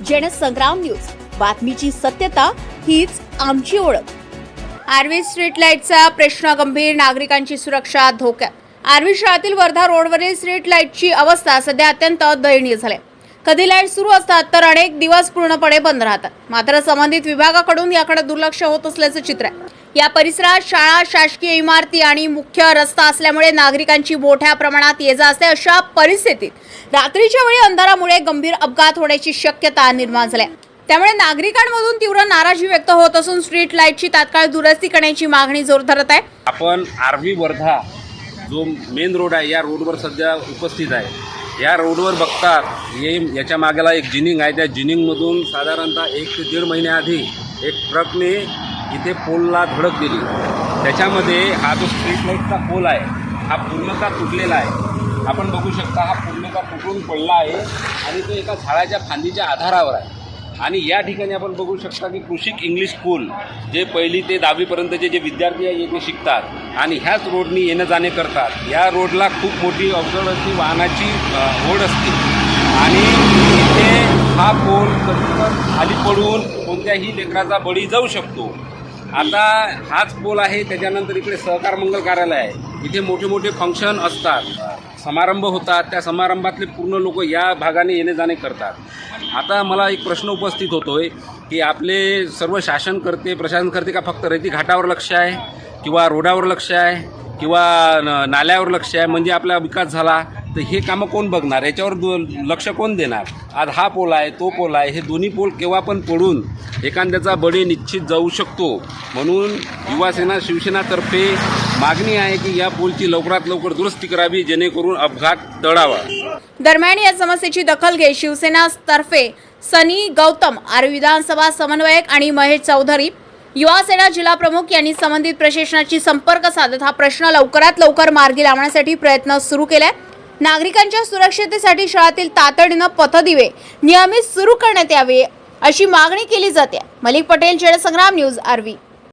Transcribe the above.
Jansangram news, बातमीची सत्यता हीच आमची ओळख। आर्वी स्ट्रीट लाईटचा प्रश्न गंभीर, नागरिकांची सुरक्षा धोक्यात। आर्वी शहरातील वर्धा रोडवरील स्ट्रीट लाईटची अवस्था सध्या अत्यंत दयनीय झाली। कधी लाईट सुरू असतात तर अनेक दिवस पूर्णपणे बंद राहतात। मात्र संबंधित विभागाकडून याकडे दुर्लक्ष होत असल्याचं चित्र आहे। या परिसरात शाळा, शासकीय इमारती आणि मुख्य रस्ता असल्यामुळे नागरिकांची मोठ्या प्रमाणात ये-जा असते। अशा परिस्थितीत रात्रीच्या वेळी अंधारामुळे गंभीर अपघात होण्याची शक्यता निर्माण झाली आहे। त्यामुळे नागरिकांमधून तीव्र नाराजी व्यक्त होत असून स्ट्रीट लाईटची तात्काळ दुरुस्ती करण्याची मागणी जोर धरत आहे। आपण आर्वी वर्धा जो मेन रोड आहे या रोडवर सध्या उपस्थित आहे। या रोडवर बघतात याच्या मागेला एक जिनिंग आहे। त्या जिनिंगमधून साधारणतः 1 ते 1.5 महिन्याआधी एक ट्रकने इथे पोलला धडक दिली। त्याच्यामध्ये हा जो स्ट्रीट लाईटचा पोल आहे हा पूर्णतः तुटलेला आहे। आपण बघू शकता हा पूर्णतः तुटून पडला आहे आणि तो एका झाडाच्या फांदीच्या आधारावर आहे। आणि या ठिकाणी आपण बघू शकता की कृषिक इंग्लिश स्कूल जे 1ली ते 10वी पर्यंतचे जे विद्यार्थी आहे येथे शिकतात आणि ह्याच रोडनी येणं जाणे करतात। या रोडला खूप मोठी अवजड अशी वाहनाची ओढ असते आणि इथे हा पोल कधी खाली पडून कोणत्याही लेकराचा बळी जाऊ शकतो। आता हाच पोल आहे, त्याच्यानंतर इकडे सहकार मंगल कार्यालय आहे। इथे मोठे मोठे फंक्शन असतात, समारंभ होतात, त्या समारंभातले पूर्ण लोक या भागाने येणे जाणे करतात। आता मला एक प्रश्न उपस्थित होतोय की आपले सर्व शासनकर्ते, प्रशासनकर्ते का फक्त रेती घाटावर लक्ष आहे किंवा रोडावर लक्ष आहे किंवा नाल्यावर लक्ष आहे, म्हणजे आपला विकास झाला तर हे कामं कोण बघणार, याच्यावर लक्ष कोण देणार? आज हा पोल आहे, तो पोल आहे, हे दोन्ही पोल केव्हा पण पडून एखाद्याचा बळी निश्चित जाऊ शकतो। म्हणून युवासेना शिवसेनातर्फे मागणी आहे की या पोलची लवकरात लवकर दुरुस्ती करावी जेणेकरून अपघात टळावा। दरम्यान या समस्येची दखल घेत शिवसेनातर्फे सनी गौतम, आर्वी विधानसभा समन्वयक आणि महेश चौधरी, युवासेना जिल्हा प्रमुख यांनी संबंधित प्रशासनाशी संपर्क साधत हा प्रश्न लवकरात लवकर मार्गी लावण्यासाठी प्रयत्न सुरू केले। नागरिकांच्या सुरक्षतेसाठी शहरातील तातडीने पथदिवे नियमित सुरू करण्यात यावे अशी मागणी केली जाते। मलिक पटेल, जनसंग्राम न्यूज, आर्वी।